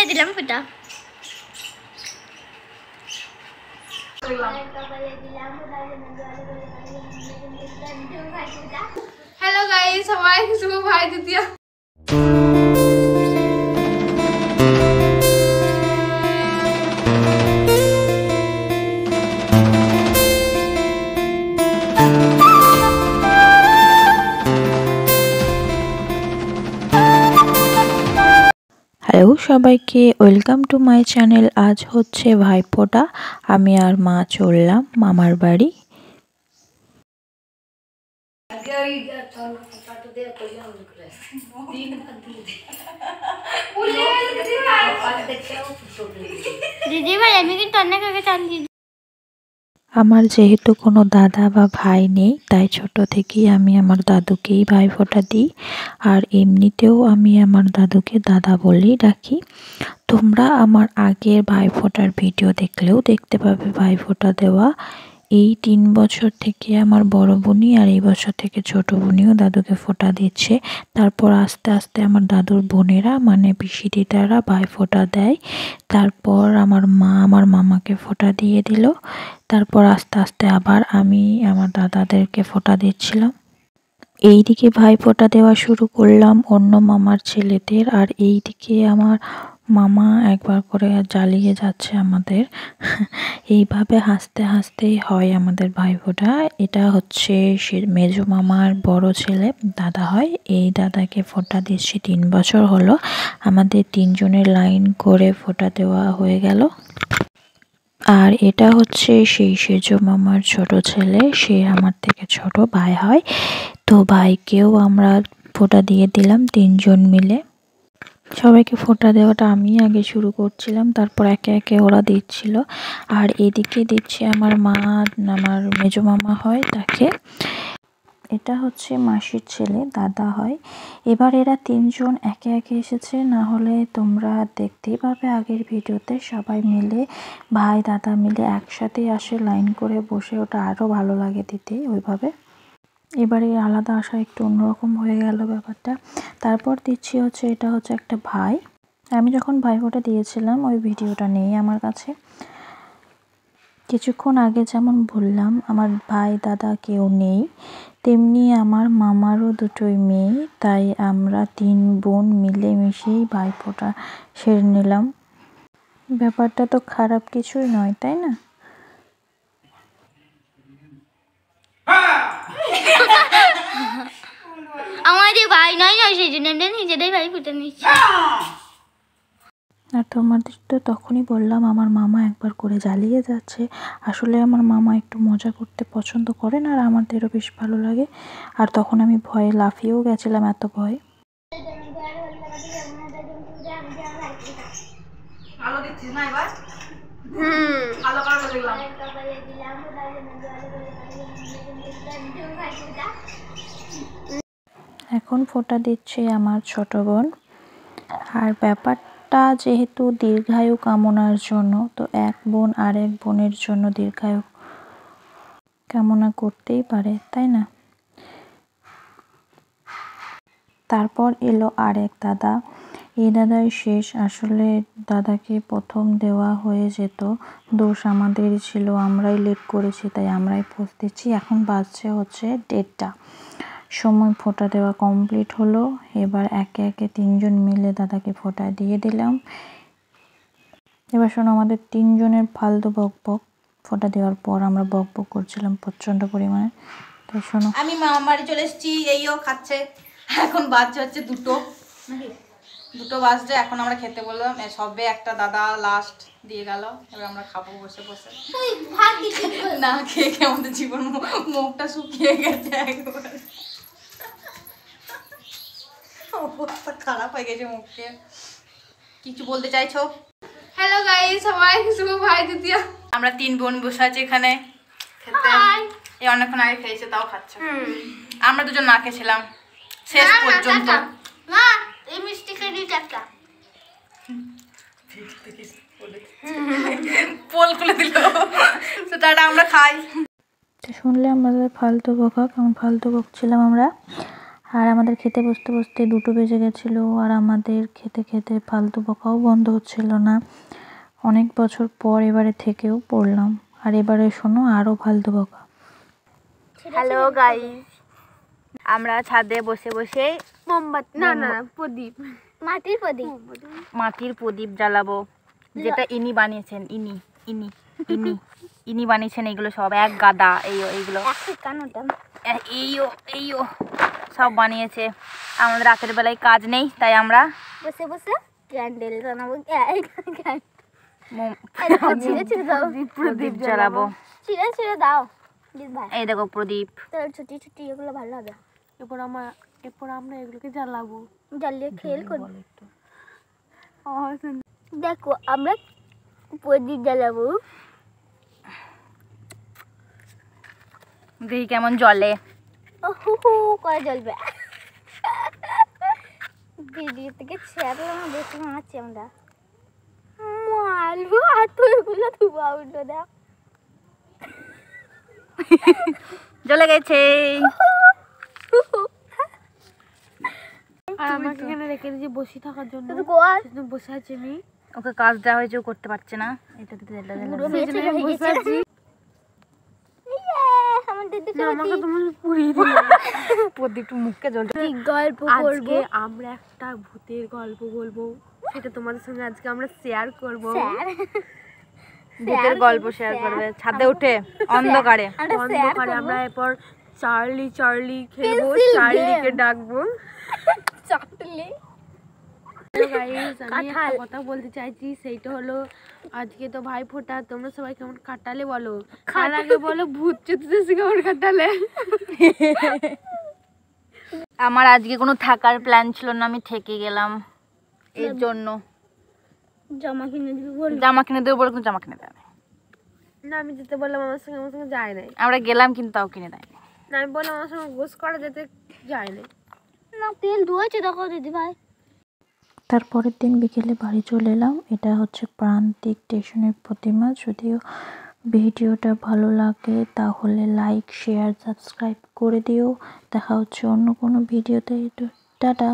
দিলাম ফুটা। Hello guys, সবাই শুভ ভাই দ্বিতীয়। হ্যালো সবাইকে, ওয়েলকাম টু মাই চ্যানেল। আজ হচ্ছে ভাইফোঁটা। আমি আর মা চললাম মামার বাড়ি। আমার যেহেতু কোনো দাদা বা ভাই নেই, তাই ছোট থেকেই আমি আমার দাদুকেই ভাইফোঁটা দিই। আর এমনিতেও আমি আমার দাদুকে দাদা বলেই ডাকি। তোমরা আমার আগের ভাইফোঁটার ভিডিও দেখলেও দেখতে পাবে ভাইফোঁটা দেওয়া। এই 3 বছর থেকে আমার বড় বোনই আর এই বছর থেকে ছোট বোনিও দাদুকে ফোঁটা দিচ্ছে। তারপর আস্তে আস্তে আমার দাদুর বোনেরা মানে পিসি দিদারা ভাইফোঁটা দেয়। তারপর আমার মা আমার মামাকে ফোঁটা দিয়ে দিল। তারপর আস্তে আস্তে আবার আমি আমার দাদাদেরকে ফোঁটা দিচ্ছিলাম। এইদিকে ভাইফোঁটা দেওয়া শুরু করলাম অন্য মামার ছেলেদের, আর এইদিকে আমার মামা একবার করে জ্বালিয়ে যাচ্ছে আমাদের। এইভাবে হাসতে হাসতেই হয় আমাদের ভাইফোঁটা। এটা হচ্ছে সে মেজো মামার বড় ছেলে, দাদা হয়। এই দাদাকে ফোঁটা দিচ্ছি 3 বছর হলো। আমাদের 3 জনের লাইন করে ফোঁটা দেওয়া হয়ে গেল। আর এটা হচ্ছে সেই সেজো মামার ছোট ছেলে, সে আমার থেকে ছোট ভাই হয়। তো ভাইকেও আমরা ফোঁটা দিয়ে দিলাম 3 জন মিলে। সবাইকে ফোঁটা দেওয়াটা আমি আগে শুরু করছিলাম, তারপর একে একে ওরা দিচ্ছিল। আর এদিকে দিচ্ছে আমার মা, আমার মেজো মামা হয় তাকে। এটা হচ্ছে মাসির ছেলে, দাদা হয়। এবার এরা 3 জন একে একে এসেছে, না হলে তোমরা দেখতেই পাবে আগের ভিডিওতে সবাই মিলে ভাই দাদা মিলে একসাথেই আসে লাইন করে বসে, ওটা আরও ভালো লাগে দিতে ওইভাবে। এবারে আলাদা আসা একটু অন্যরকম হয়ে গেল ব্যাপারটা। তারপর দিচ্ছি হচ্ছে, এটা হচ্ছে একটা ভাই। আমি যখন ভাইফোঁটা দিয়েছিলাম ওই ভিডিওটা নেই আমার কাছে। কিছুক্ষণ আগে যেমন বললাম আমার ভাই দাদা কেউ নেই, তেমনি আমার মামারও দুটোই মেয়ে, তাই আমরা 3 বোন মিলেমিশেই ভাইফোঁটা সেরে নিলাম। ব্যাপারটা তো খারাপ কিছুই নয়, তাই না? আমাদের ভাই নয় সেই জন্য আমরা নিজেরাই ভাই ফুটে নিচ্ছি। আর তোমাদের তো তখনই বললাম আমার মামা একবার করে জ্বালিয়ে যাচ্ছে। আসলে আমার মামা একটু মজা করতে পছন্দ করেন, আর আমাদেরও বেশ ভালো লাগে। আর তখন আমি ভয়ে লাফিয়েও গেছিলাম, এত ভয়। এখন ফোঁটা দিচ্ছে আমার ছোট বোন। আর ব্যাপারটা যেহেতু দীর্ঘায়ু কামনার জন্য, তো এক বোন আরেক বোনের জন্য দীর্ঘায়ু কামনা করতেই পারে, তাই না? তারপর এলো আরেক দাদা। এই দাদাই শেষ। আসলে দাদাকে প্রথম দেওয়া হয়ে যেত, দোষ আমাদেরই ছিল, আমরাই লেট করেছি, তাই আমরাই পোজ দিচ্ছি। এখন বাজছে হচ্ছে 1:30 সময়, ফোঁটা দেওয়া কমপ্লিট হলো। এবার একে একে 3 জন মিলে দাদাকে ফোঁটা দিয়ে দিলাম। এবার শোনো, আমাদের 3 জনের ফালতু বকবক। ফোঁটা দেওয়ার পর আমরা বকবক করছিলাম প্রচণ্ড পরিমাণে। তো শোনো, আমি মামার বাড়ি চলে এসেছি, এইও খাচ্ছে। এখন বাজছে হচ্ছে 2 বাজছে। এখন আমরা খেতে বললাম, সবে একটা দাদা লাস্ট দিয়ে গেল। এবার আমরা খাবো বসে বসে। না খেয়ে খেয়ে আমাদের জীবন মুখটা শুকিয়ে গেছে একবার, অবস্থা খারাপ হয়ে গেছে মুখে। কিছু বলতে চাইছো? হ্যালো গাইস, সবাই শুভ ভাই দ্বিতীয়। আমরা 3 বোন বসে আছি এখানে খেতে। এই অনেকক্ষণ আগে খেয়েছে, তাও খাচ্ছে। আমরা 2 জন না খেয়েছিলাম শেষ পর্যন্ত। মা এই মিষ্টি খেয়ে একটা পোল খুলে দিল। তো টাটা, আমরা খাই। শুনলে আমাদের ফালতু বকা, কেমন ফালতু বকছিলাম আমরা। আর আমাদের খেতে বসতে বসতে 2টো বেজে গেছিলো, আর আমাদের খেতে খেতে ফালতু বকাও বন্ধ হচ্ছিল না। অনেক বছর পর এবারে থেকেও পড়লাম, আর এবারে শোনো আরও ফালতু বকা। হ্যালো গাইস, আমরা ছাদে বসে বসে মোমবাতি না প্রদীপ, মাটির প্রদীপ জ্বালাবো, যেটা ইনি বানিয়েছেন। ইনি বানিয়েছেন এগুলো সব, এক গাদা এইগুলো এইও সব বানিয়েছে। আমাদের রাতের বেলায় কাজ নেই, তাই আমরা বসে বসে ক্যান্ডেল বানাবো, প্রদীপ জ্বালাবো। ছিঁড়ে দাও ভাই। এই দেখো প্রদীপ, তোর ছুটি ছুটি এগুলো ভালো হবে। এরপর আমরা এগুলোকে জ্বালাবো, জ্বালিয়ে খেল করবো। দেখো আমরা প্রদীপ জ্বালাবো, দেখি কেমন জলে। হু হু করে জ্বলবে। ভিডিও থেকে শেয়ার দেখে মানাচ্ছি আমরা। মালু এত এগুলো ধোয়া উঠলো, দেখ জ্বলে গেছে। আর আমাকে এখানে রেখে দিয়েছি বসে থাকার জন্য, বসে আছি আমি। ওকে কাজ দেওয়া হয়েছে, ও করতে পারছে না। এটা বসে আছি। প্রদীপ মুখে জ্বলছে। গল্প করবো, আমরা একটা ভূতের গল্প বলবো, সেটা তোমাদের সঙ্গে আজকে আমরা শেয়ার করবো। ভূতের গল্প শেয়ার করবে ছাদে উঠে অন্ধকারে। আমরা এরপর চার্লি খেলবো, চার্লিকে ডাকবো। চার্লি আমি একটা কথা বলতে চাইছি, সেইটা হলো আজকে তো ভাইফোঁটা, তোমরা সবাই কেমন কাটালে বলো। খার আগে বলো ভূত চতুর্দশী কেমন কাটালে। আমার আজকে কোনো থাকার প্ল্যান ছিল না, আমি থেকে গেলাম এর জন্য। জামা কিনে দেবো বল, জামা কিনে দেবো বলে কিন্তু জামা কিনে দেয় না। আমি যেতে বললাম আমার সঙ্গে যায় নাই। আমরা গেলাম কিন্তু তাও কিনে দেয়নি। না আমি বললাম আমার সঙ্গে গোস করা যেতে যায় নাই। না তেল ধুয়েছে দেখো দিদি ভাই। তারপরের দিন বিকেলে বাড়ি চলে এলাম। এটা হচ্ছে প্রান্তিক স্টেশনের প্রতিমা। যদিও ভিডিওটা ভালো লাগে তাহলে লাইক, শেয়ার, সাবস্ক্রাইব করে দিও। দেখা হচ্ছে অন্য কোনো ভিডিওতে। টাটা।